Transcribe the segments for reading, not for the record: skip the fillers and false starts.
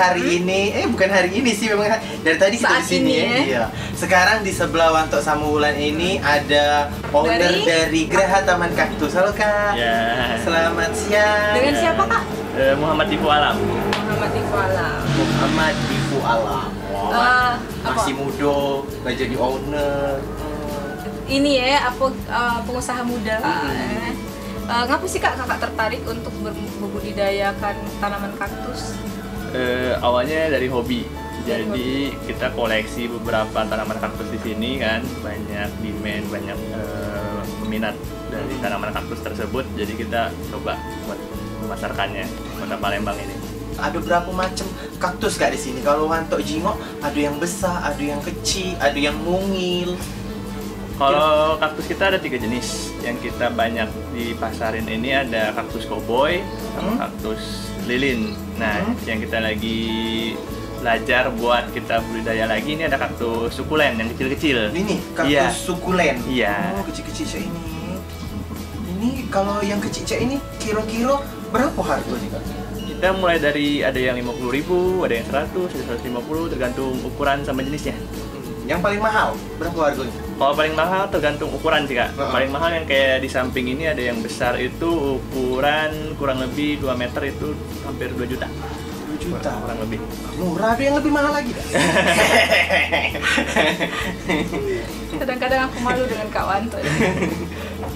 hari ini, bukan hari ini sih, memang dari tadi kita di sini ya. Iya. Sekarang di sebelah Wanto Samuwulan ini ada owner dari Geraha Taman Kaktus. Halo Kak. Ya. Selamat siang. Dengan siapa Kak? Muhammad Difu Alam. Muhammad Difu Alam. Muhammad Difu Alam. Masih muda, nggak jadi owner. Ini ya, pengusaha muda. Ngapa sih kakak tertarik untuk membudidayakan tanaman kaktus? Awalnya dari hobi. Jadi kita koleksi beberapa tanaman kaktus di sini kan, banyak demand, banyak peminat dari tanaman kaktus tersebut. Jadi kita coba buat memasarkannya di Kota Palembang ini. Ada berapa macam kaktus Kak di sini? Kalau Wanto jingok, ada yang besar, ada yang kecil, ada yang mungil. Kalau kaktus kita ada 3 jenis. Yang kita banyak di pasarin ini ada kaktus cowboy sama kaktus lilin. Nah, yang kita lagi belajar buat kita budidaya lagi ini ada kaktus sukulen yang kecil-kecil. Ini kaktus sukulen. Iya. Oh, kecil-kecil kayak ini. Ini kalau yang kecil kayak ini kira-kira berapa harganya Kak? Kita mulai dari ada yang 50.000, ada yang 100, ada 150, tergantung ukuran sama jenisnya. Yang paling mahal berapa harganya? Kalau paling mahal tergantung ukuran sih Kak. Paling mahal yang kayak di samping ini ada yang besar itu ukuran kurang lebih 2 meter itu hampir 2 juta. 2 juta? Kurang lebih. Murah, ada yang lebih mahal lagi dah. Kadang-kadang aku malu dengan Kak Wanto.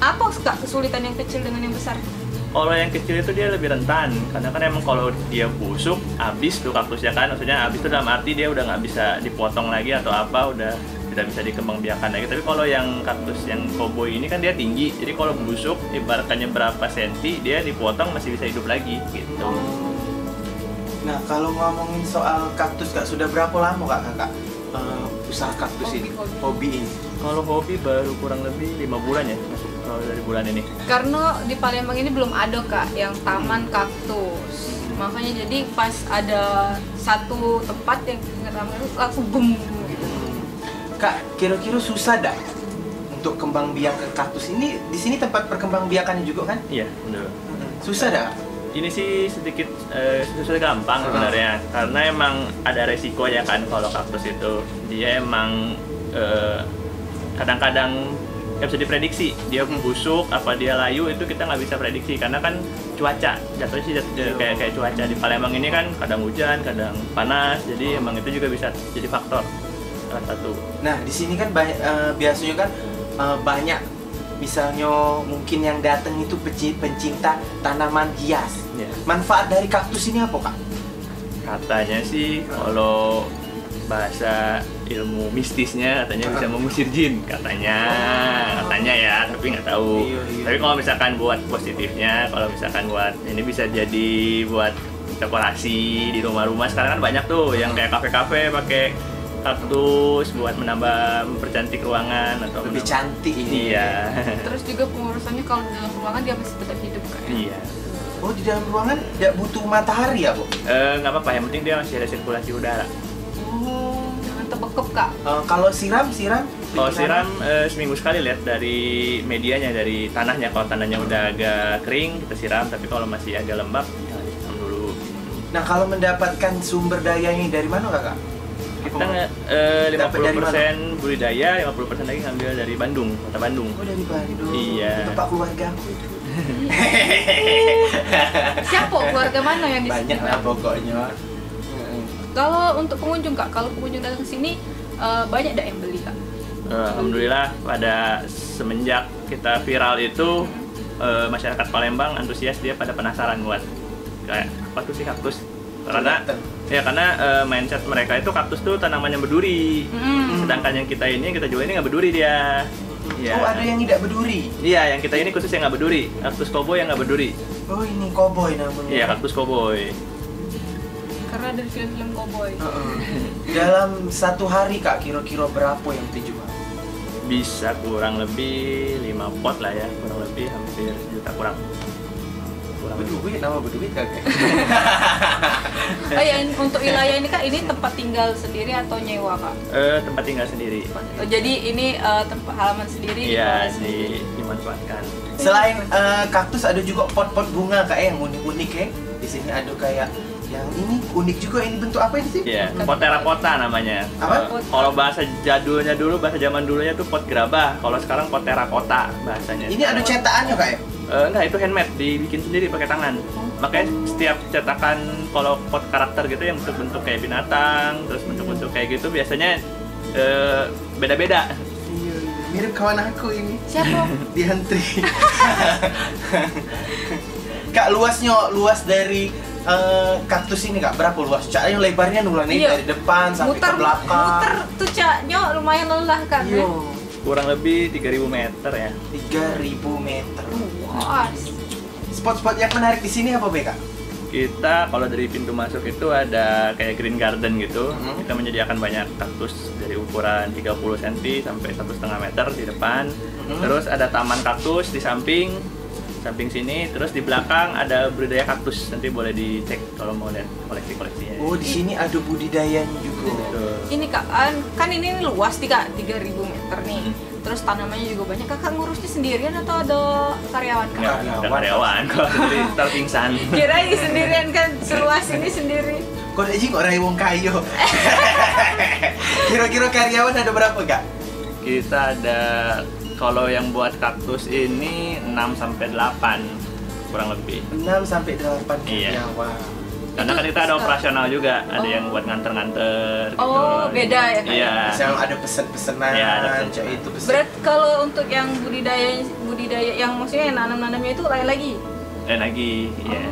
Apa Kak kesulitan yang kecil dengan yang besar? Kalau yang kecil itu dia lebih rentan, karena kan emang kalau dia busuk, habis tuh kaktusnya kan, maksudnya habis itu dalam arti dia udah nggak bisa dipotong lagi atau apa, udah tidak bisa dikembangbiakan lagi. Tapi kalau yang kaktus yang cowboy ini kan dia tinggi, jadi kalau busuk, ibaratkannya berapa senti, dia dipotong masih bisa hidup lagi, gitu. Nah, kalau ngomongin soal kaktus Kak, sudah berapa lama Kakak usaha kaktus ini, hobi ini? Kalau hobi baru kurang lebih 5 bulan ya, masuk kalau dari bulan ini. Karena di Palembang ini belum ada Kak yang taman kaktus. Makanya jadi pas ada satu tempat yang taman itu langsung boom gitu. Kak, kira-kira susah dah untuk kembang biakan kaktus ini? Di sini tempat perkembang biakannya juga kan? Iya, benar. Susah dah? Ini sih sedikit sudah gampang sebenarnya, karena emang ada resikonya kan kalau kaktus itu. Dia emang kadang-kadang nggak bisa diprediksi, dia busuk apa dia layu itu kita nggak bisa prediksi karena kan cuaca jatuhnya sih kayak cuaca di Palembang ini kan kadang hujan kadang panas, jadi emang itu juga bisa jadi faktor salah satu. Nah, di sini kan biasanya kan banyak misalnya mungkin yang datang itu pencinta tanaman hias. Manfaat dari kaktus ini apa Kak? Katanya sih kalau bahasa ilmu mistisnya katanya bisa mengusir jin, katanya ya, tapi nggak tahu. Tapi kalau misalkan buat positifnya, kalau misalkan buat ini bisa jadi buat dekorasi di rumah-rumah. Sekarang kan banyak tuh yang kayak kafe-kafe pakai kaktus buat mempercantik ruangan atau lebih cantik ini. Iya. Terus juga pengurusannya kalau di dalam ruangan dia masih tetap hidup Kak. Iya. Oh, di dalam ruangan tidak butuh matahari ya, Bu? Nggak apa-apa, yang penting dia masih ada sirkulasi udara. Oh, jangan tebekep Kak. Kalau siram? Kalau siram seminggu sekali, lihat dari medianya, dari tanahnya. Kalau tanahnya udah agak kering kita siram, tapi kalau masih agak lembab ya siram dulu. Nah, kalau mendapatkan sumber dayanya dari mana Kakak? Kita 50% budidaya, 50% lagi ngambil dari Bandung, Kota Bandung. Oh, dari Bandung. Iya. Tempat keluarga aku itu. Siapa keluarga mana yang di sini? Banyak lah pokoknya. Kalau untuk pengunjung Kak, kalau pengunjung datang ke sini banyak ada yang beli Kak? Alhamdulillah pada semenjak kita viral itu masyarakat Palembang antusias, dia pada penasaran buat kayak apa tuh sih kaktus. Karena mindset mereka itu kaktus tuh tanaman yang berduri. Sedangkan yang kita ini yang kita jual ini nggak berduri dia. Ya. Oh, ada yang tidak berduri? Iya, yang kita ini khusus yang nggak berduri. Kaktus cowboy yang nggak berduri. Oh, ini cowboy namanya. Iya, kaktus cowboy. Karena dari film-film cowboy. Dalam satu hari Kak, kira-kira berapa yang dijual? Bisa kurang lebih 5 pot lah ya, kurang lebih hampir 1 juta kurang. Berduit, nama berduit Kakak. Oh ya, untuk wilayah ini Kak, ini tempat tinggal sendiri atau nyewa Kak? Tempat tinggal sendiri. Jadi ini tempat halaman sendiri? Iya, dimanfaatkan. Selain kaktus ada juga pot-pot bunga Kak yang unik-unik ya. Di sini ada kayak Yang ini unik juga, ini bentuk apa ini sih? Iya, pot terakota namanya. Apa? Kalau bahasa jadulnya dulu, bahasa zaman dulunya tuh pot gerabah. Kalau sekarang pot terakota bahasanya. Ini ada cetakannya Kak ya? Enggak, itu handmade, dibikin sendiri pakai tangan. Makanya setiap cetakan kalau pot karakter gitu yang bentuk-bentuk kayak binatang, terus bentuk-bentuk kayak gitu biasanya beda-beda. Iya, mirip kawan aku ini. Siapa? Diantri. Kak, luas dari kaktus ini Kak, berapa luas? Cak, yang lebarnya nulan ini dari depan sampai ke belakang. Muter tuh Caknya lumayan lelah kan. Iya. Kurang lebih 3000 meter ya. 3000 meter. Wah. Spot-spot yang menarik di sini apa Kak? Kita kalau dari pintu masuk itu ada kayak green garden gitu. Kita menyediakan banyak kaktus dari ukuran 30 cm sampai 1,5 meter di depan. Terus ada taman kaktus di samping sini, terus di belakang ada budidaya kaktus. Nanti boleh dicek kalau mau lihat koleksi-koleksinya. Oh, di sini ada budidayanya juga. Betul. Ini Kak, kan ini luas nih Kak, 3000 meter nih. Terus tanamannya juga banyak. Kakak ngurusnya sendirian atau ada karyawan Kak? Ada karyawan kalau sendiri ntar pingsan. Kirain sendirian kan, seluas ini sendiri. Kok aja kok rai wong kayo. Kira-kira karyawan ada berapa Kak? Kita ada, kalau yang buat kaktus ini 6 sampai 8 kurang lebih. 6 sampai 8 Iya. karyawan. Karena kan kita ada operasional juga, ada yang buat nganter-nganter gitu. Oh, beda ya Kak? Iya. Misalnya ada pesen-pesenan, Iya, ada pesen. Cak, itu pesen. Berat kalau untuk yang budidaya yang maksudnya yang nanam-nanamnya itu lain lagi. Dan lagi, iya.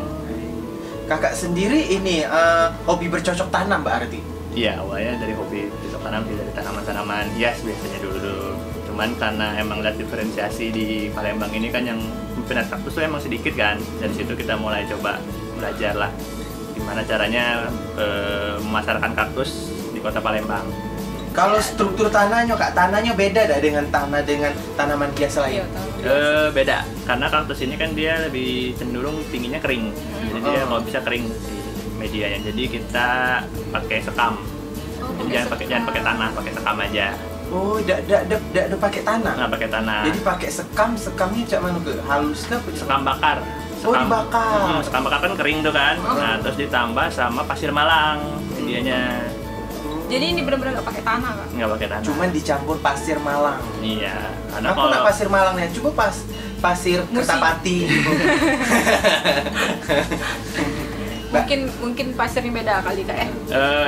Kakak sendiri ini hobi bercocok tanam Mbak Arti? Iya, awalnya dari hobi cocok tanam sih, dari tanaman-tanaman hias biasanya dulu. Cuman karena emang lihat diferensiasi di Palembang ini kan yang peminat kaktus tuh emang sedikit kan. Dari situ kita mulai coba belajar lah gimana caranya memasarkan kaktus di kota Palembang. Kalau struktur tanahnya Kak, tanahnya beda dah dengan tanaman hias lain? Iya, tahu. Beda, karena kaktus ini kan dia lebih cenderung tingginya kering. Jadi dia kalau bisa kering si medianya. Jadi kita pakai sekam. Jangan pakai tanah, pakai sekam aja. Oh, tidak pakai tanah. Nggak pakai tanah. Jadi pakai sekamnya cak mana ke? Halus ke? Sekam bakar. Oh, dibakar. Sekam bakar kan kering tuh kan. Nah, terus ditambah sama pasir malang medianya. Jadi ini benar-benar nggak pakai tanah Kak? Nggak pakai tanah. Cuman dicampur pasir malang. Iya. Karena Aku nggak pasir malangnya, coba pasir Kertapati. Mungkin pasirnya beda kali Kak ya?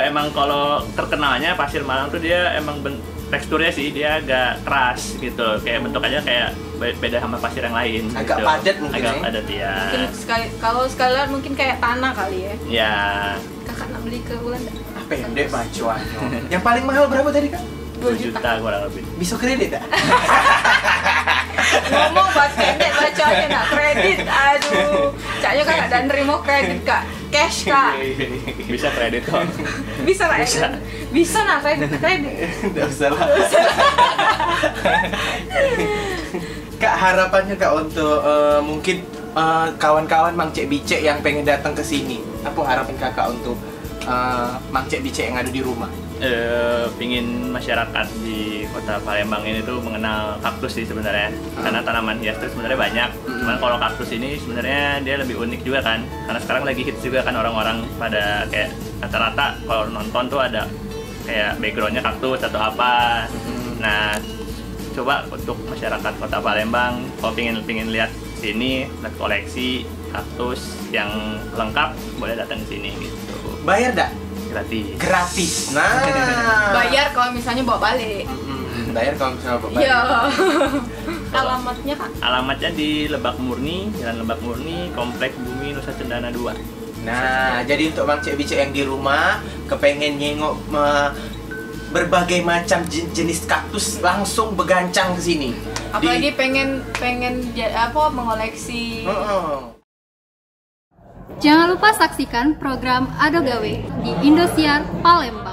Emang kalau terkenalnya pasir malang tuh dia emang teksturnya sih dia agak keras gitu, kayak bentukannya kayak beda sama pasir yang lain. Agak gitu. padat mungkin. Agak padat ya. Mungkin kalau sekalian mungkin kayak tanah kali ya? Ya. Kakak nak beli ke Ulan nggak? Pendek bacuannya. Yang paling mahal berapa tadi Kak? 2 juta. Kurang lebih. Bisa kredit tak? Ngomong buat pendek bacanya nak kredit, aduh. Caknya Kak dan nerima kredit Kak, cash Kak. Bisa kredit kok. Bisa Kak? Bisa nak kredit. Tidak usah lah. Kak, harapannya Kak untuk mungkin kawan-kawan Mang Cek Bicek yang pengen datang ke sini, apa harapan Kakak untuk Mang Cek Bicek yang ada di rumah? Pingin masyarakat di kota Palembang ini tuh mengenal kaktus sih sebenarnya. Karena tanaman hias itu sebenarnya banyak. Cuman kalau kaktus ini sebenarnya dia lebih unik juga kan. Karena sekarang lagi hits juga kan orang-orang pada kayak rata-rata kalau nonton tuh ada kayak backgroundnya kaktus atau apa. Nah, coba untuk masyarakat kota Palembang kalau pingin lihat sini, lihat koleksi kaktus yang lengkap, boleh datang ke sini gitu. Bayar dak? Gratis. Nah. Bayar kalau misalnya bawa balik. Bayar kalau misalnya bawa balik. Iya. Alamatnya Kak? Alamatnya di Lebak Murni, Jalan Lebak Murni, Komplek Bumi Nusa Cendana 2. Nah, jadi untuk Mang Cek Bicek yang di rumah kepengen nyengok berbagai macam jenis kaktus, langsung begancang ke sini. Apalagi pengen mengoleksi. Jangan lupa saksikan program Ado Gawe di Indosiar Palembang.